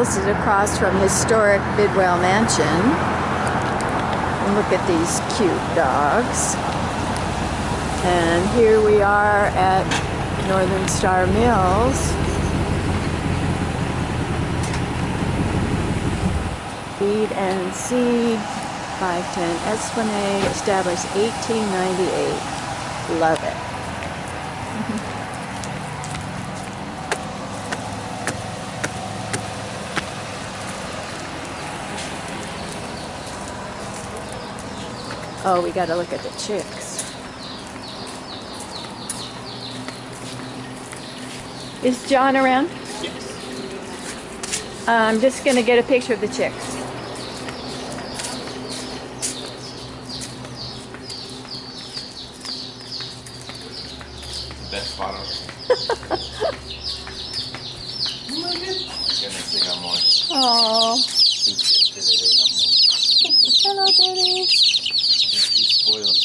This is across from historic Bidwell Mansion. And look at these cute dogs. And here we are at Northern Star Mills. Feed and Seed, 510 Esplanade, established 1898. Love it. Oh, we got to look at the chicks. Is John around? Yes. I'm just going to get a picture of the chicks. Best spot on. Oh my goodness, they got more. Oh, Yesterday they got more. hello, baby. She's spoiled.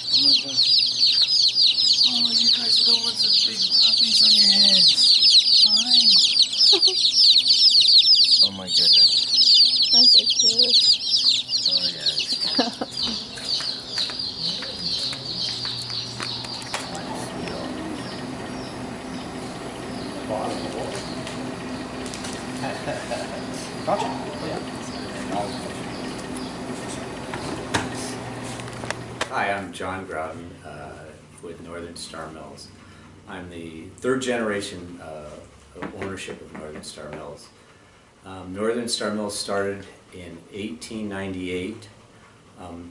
Oh my gosh. Oh, you guys are the ones with big puppies on your heads. Fine. Oh my goodness. Aren't they cute? Oh yeah. Gotcha. Hi, I'm John Growdon with Northern Star Mills. I'm the third generation of ownership of Northern Star Mills. Northern Star Mills started in 1898.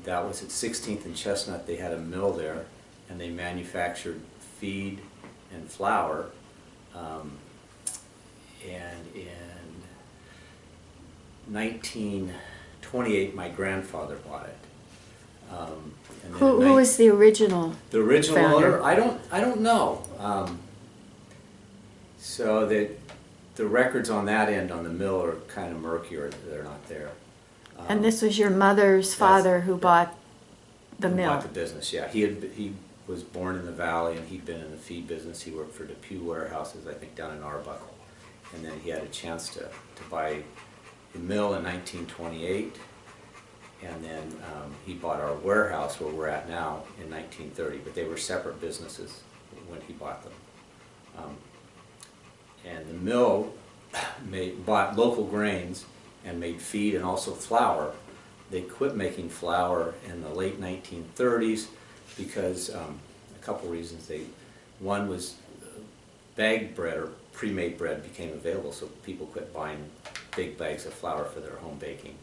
That was at 16th and Chestnut. They had a mill there, and they manufactured feed and flour. And in 1928, my grandfather bought it. And then Who was the original? The original founder? owner? I don't know. So that the records on that end on the mill are kind of murky, or they're not there. And this was your mother's father who bought the Who mill? bought the business, yeah. He was born in the valley, and he'd been in the feed business. He worked for Depew Warehouses, I think, down in Arbuckle. And then he had a chance to buy the mill in 1928. And then he bought our warehouse where we're at now in 1930, but they were separate businesses when he bought them. And the mill bought local grains and made feed and also flour. They quit making flour in the late 1930s because a couple reasons. One was bagged bread or pre-made bread became available, so people quit buying big bags of flour for their home baking,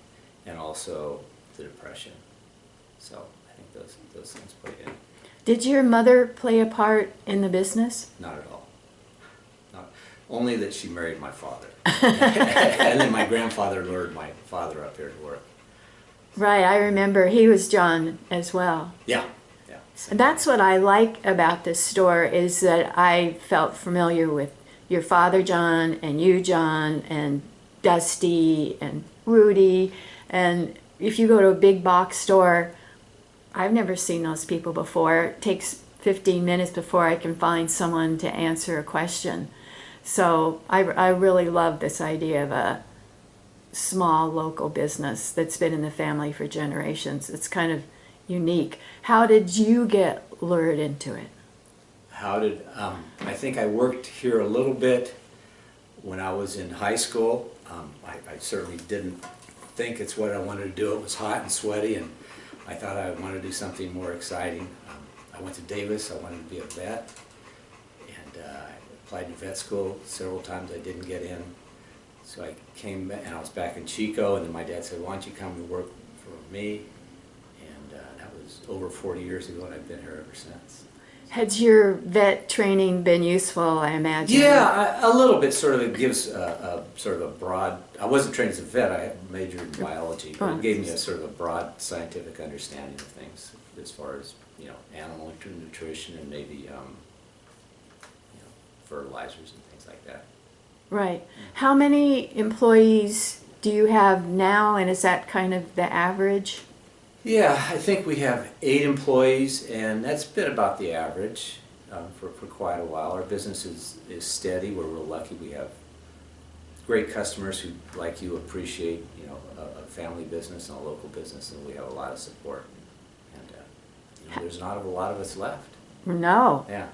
and also the Depression. So I think those things played in. Did your mother play a part in the business? Not at all. Only that she married my father. And then my grandfather lured my father up here to work. Right, I remember he was John as well. Yeah. And that's what I like about this store, is that I felt familiar with your father John and you John and Dusty and Rudy. And if you go to a big box store, I've never seen those people before. It takes 15 minutes before I can find someone to answer a question. So I really love this idea of a small local business that's been in the family for generations. It's kind of unique. How did you get lured into it? I think I worked here a little bit when I was in high school. I certainly didn't think it's what I wanted to do. It was hot and sweaty, and I thought I wanted to do something more exciting. I went to Davis. I wanted to be a vet, and I applied to vet school several times. I didn't get in, so I came back, and I was back in Chico, and then my dad said, "Why don't you come and work for me?" And that was over 40 years ago, and I've been here ever since. Has your vet training been useful, I imagine? Yeah, a little bit. Sort of, it gives a sort of a broad. I wasn't trained as a vet. I majored in biology, but it gave me a sort of a broad scientific understanding of things as far as animal nutrition and maybe fertilizers and things like that. Right. How many employees do you have now, and is that kind of the average? Yeah, I think we have 8 employees, and that's been about the average for quite a while. Our business is steady. We're real lucky. We have great customers who, like you, appreciate, you know, a family business and a local business, and we have a lot of support. And you know, there's not a lot of us left. No. Yeah.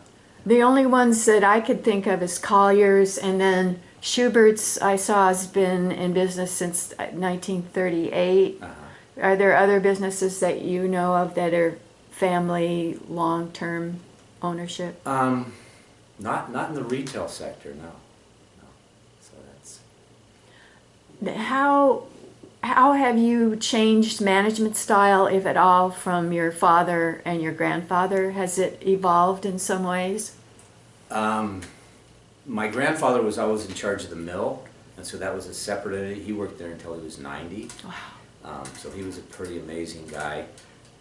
The only ones that I could think of is Collier's, and then Schubert's I saw has been in business since 1938. Are there other businesses that you know of that are family, long-term ownership? Not in the retail sector, no. No. So that's. How have you changed management style, if at all, from your father and your grandfather? Has it evolved in some ways? My grandfather was always in charge of the mill, and so that was a separate entity. He worked there until he was 90. Wow. So he was a pretty amazing guy.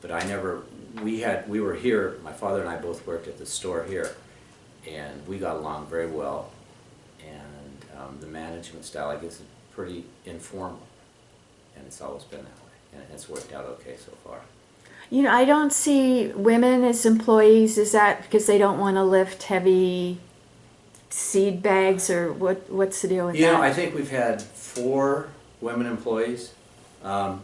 But we were here, my father and I both worked at the store here, and we got along very well. And the management style, I guess, is pretty informal. And it's always been that way, and it's worked out okay so far. You know, I don't see women as employees. Is that because they don't want to lift heavy seed bags, or what's the deal with that? You know, I think we've had 4 women employees, and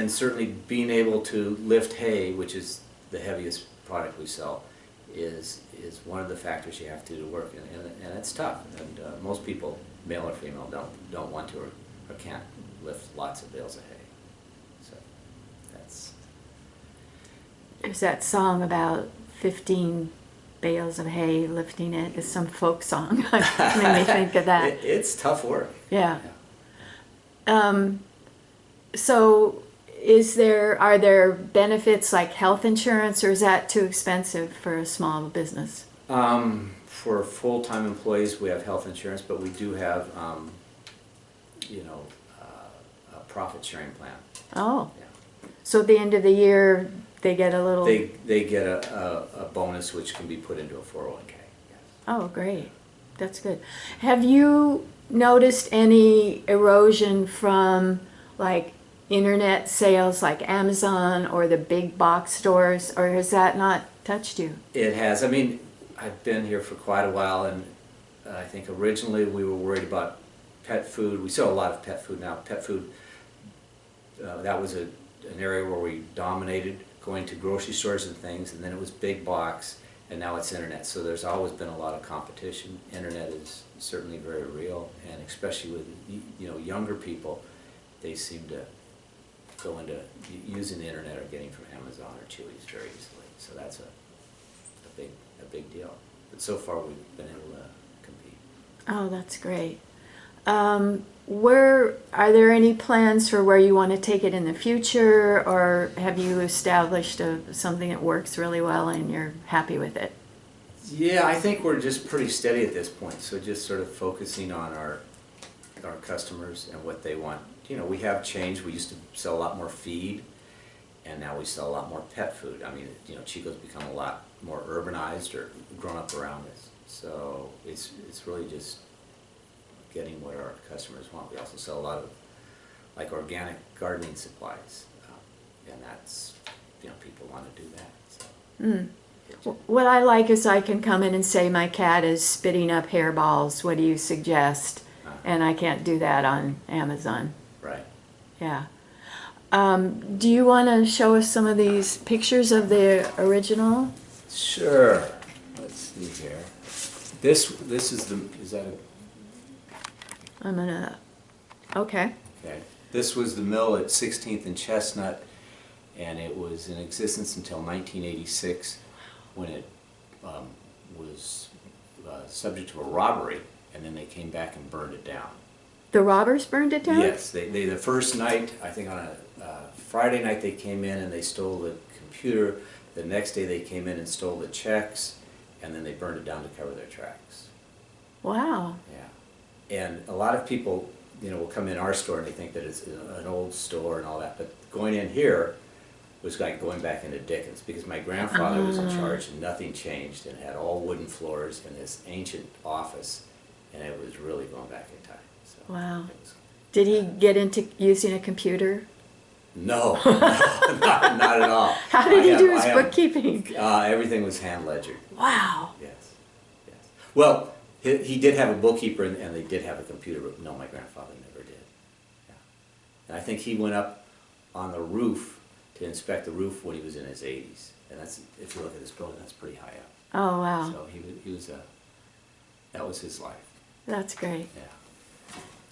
certainly being able to lift hay, which is the heaviest product we sell, is one of the factors you have to work, and it's tough. And most people, male or female, don't want to or can't lift lots of bales of hay. So that's. There's that song about 15 bales of hay lifting it. It's some folk song. It made me think of that. It's tough work. Yeah. So are there benefits like health insurance, or is that too expensive for a small business? For full-time employees, we have health insurance, but we do have, you know, a profit sharing plan. Oh. Yeah. So at the end of the year, they get a little... They get a bonus which can be put into a 401k. Yes. Oh, great. That's good. Have you noticed any erosion from like internet sales like Amazon or the big box stores, or has that not touched you? It has. I mean, I've been here for quite a while, and I think originally we were worried about pet food. We sell a lot of pet food now. Pet food, that was an area where we dominated, going to grocery stores and things, and then it was big box, and now it's internet. So there's always been a lot of competition. Internet is certainly very real, and especially with, you know, younger people, they seem to go into using the internet or getting from Amazon or Chewy's very easily. So that's a big deal. But so far we've been able to compete. Oh, that's great. Where are there any plans for where you want to take it in the future, or have you established something that works really well and you're happy with it? Yeah, I think we're just pretty steady at this point. So just sort of focusing on our customers and what they want. You know, we have changed. We used to sell a lot more feed, and now we sell a lot more pet food. I mean, you know, Chico's become a lot more urbanized or grown up around us. So it's really just getting what our customers want. We also sell a lot of like organic gardening supplies, and that's, you know, people want to do that. So. What I like is I can come in and say my cat is spitting up hairballs. What do you suggest? And I can't do that on Amazon. Right. Yeah. Do you want to show us some of these pictures of the original? Sure. Let's see here. This is that a... I'm gonna. Okay. Okay. This was the mill at 16th and Chestnut, and it was in existence until 1986, when it was subject to a robbery, and then they came back and burned it down. The robbers burned it down? Yes. They the first night, I think on a Friday night, they came in and they stole the computer. The next day they came in and stole the checks, and then they burned it down to cover their tracks. Wow. Yeah. And a lot of people, you know, will come in our store and they think that it's an old store and all that, but going in here was like going back into Dickens, because my grandfather was in charge and nothing changed, and had all wooden floors in this ancient office, and it was really going back in time. So Wow. Did he get into using a computer? No, not at all. How did he do his bookkeeping? Everything was hand ledgered. Wow. Yes, yes. Well, He did have a bookkeeper, and they did have a computer, but no, my grandfather never did. Yeah. And I think he went up on the roof to inspect the roof when he was in his 80s. And that's, if you look at this building, that's pretty high up. Oh, wow. So he was that was his life. That's great. Yeah.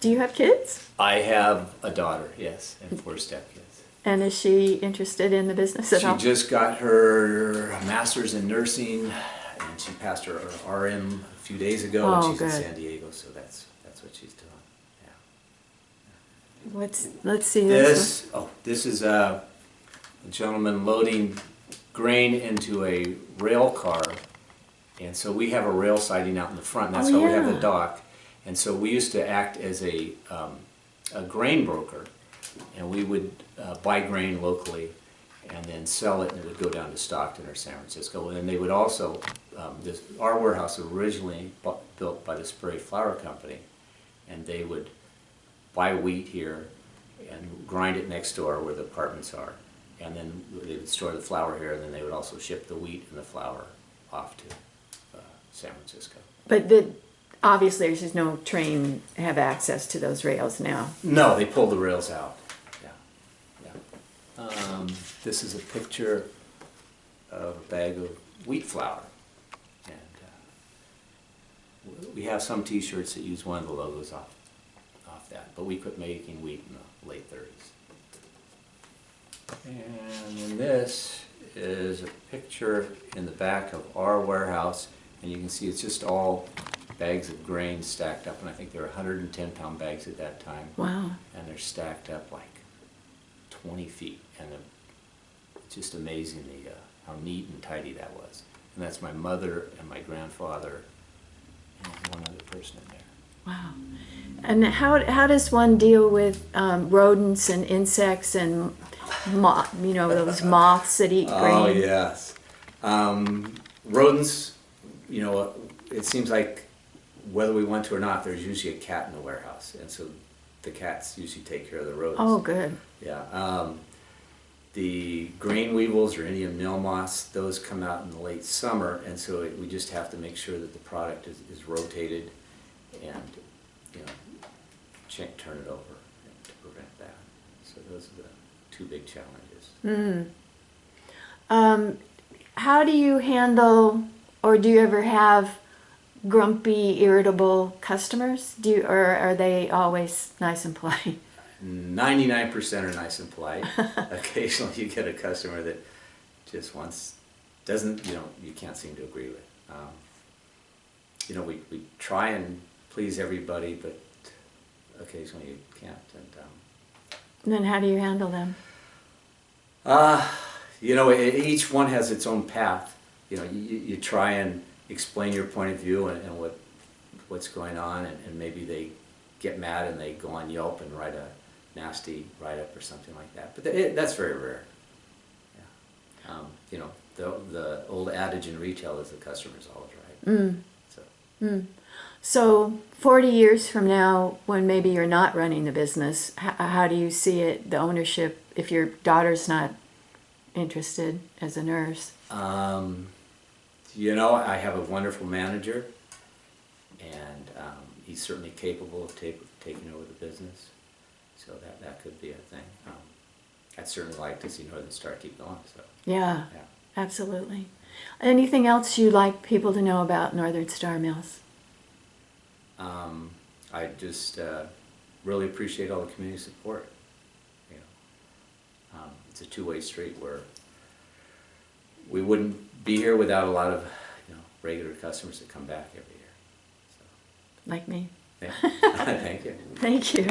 Do you have kids? I have a daughter, yes, and 4 stepkids. And is she interested in the business at all? She just got her master's in nursing, and she passed her RM a few days ago, Oh, and she's good. in San Diego, so that's what she's doing. Yeah. Let's see this. This is a gentleman loading grain into a rail car, and so we have a rail siding out in the front, and that's Oh, why we have yeah. the dock. And so we used to act as a grain broker, and we would buy grain locally and then sell it, and it would go down to Stockton or San Francisco. And then they would also, our warehouse was originally built by the Sprague Flour Company, and they would buy wheat here and grind it next door where the apartments are. And then they would store the flour here, and then they would also ship the wheat and the flour off to San Francisco. But obviously there's just no train have access to those rails now. No, they pulled the rails out. Yeah. This is a picture of a bag of wheat flour. And we have some t-shirts that use one of the logos off that, but we quit making wheat in the late 30s. And then this is a picture in the back of our warehouse, and you can see it's just all bags of grain stacked up, and I think there were 110-pound bags at that time. Wow. And they're stacked up like 20 feet, and it's just amazing how neat and tidy that was. And that's my mother and my grandfather and one other person in there. Wow. And how does one deal with rodents and insects and those moths that eat grain? Oh, yes. Rodents, it seems like whether we want to or not, there's usually a cat in the warehouse, and so the cats usually take care of the rodents. Oh, good. Yeah. The grain weevils or Indian meal moths, those come out in the late summer, and so we just have to make sure that the product is rotated and turn it over to prevent that. So those are the 2 big challenges. How do you handle, or do you ever have grumpy, irritable customers? Or are they always nice and polite? 99% are nice and polite. Occasionally you get a customer that just you can't seem to agree with. We try and please everybody, but occasionally you can't. And then how do you handle them? Each one has its own path. You try and explain your point of view and what's going on, and maybe they get mad and they go on Yelp and write a nasty write-up or something like that. But that's very rare. Yeah. The old adage in retail is the customer's always right. So 40 years from now, when maybe you're not running the business, how do you see it, the ownership, if your daughter's not interested as a nurse? I have a wonderful manager, and he's certainly capable of taking over the business. So that could be a thing. I'd certainly like to see Northern Star keep going. So Yeah, absolutely. Anything else you'd like people to know about Northern Star Mills? I just really appreciate all the community support. It's a two-way street where we wouldn't be here without a lot of regular customers that come back every year. So. Like me? Yeah. Thank you. Thank you.